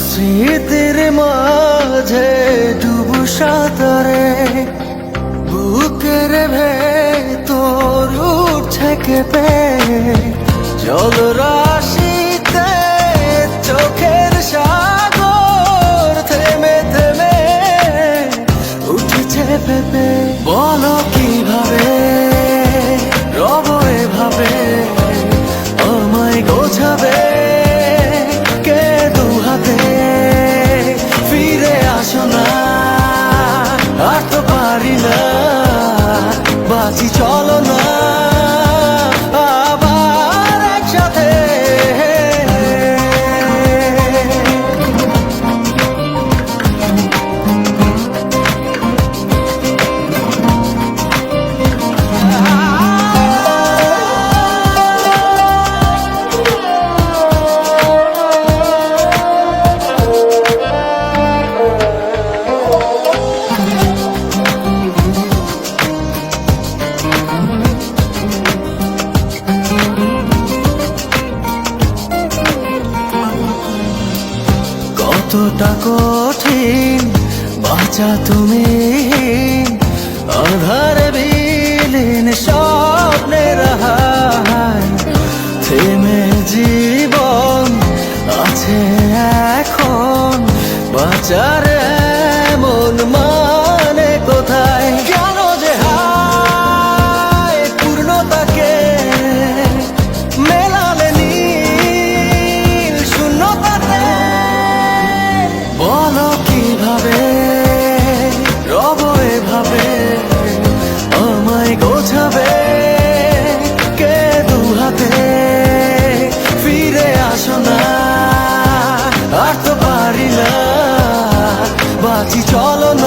স্মৃতির মাঝে ডুবু সাঁতারে বুকের ভেতর উঠছে কেঁপে জল রাশিতে চোখের সাগর থেমে থেমে উঠেছে পেপে। বলো কিভাবে রব এভাবে আমায় গোছাবে কে দু হাতে। ফিরে আসো না আর তো পারি না বাঁচি চলো না আবার একসাথে। কতটা কঠিন বাঁচা তুমি আধারে বিলীন স্বপ্নের হায়। থেমে জীবন আছে এখন বাঁচার এমন মানে কোথায়। কেন যে হায় পূর্ণতাকে মেলালে নীল শূন্যতাতে। বলো কিভাবে রব এভাবে আমায় গোছাবে কে দু হাতে। ফিরে আসো না আর তো পারি না বাঁচি চলো না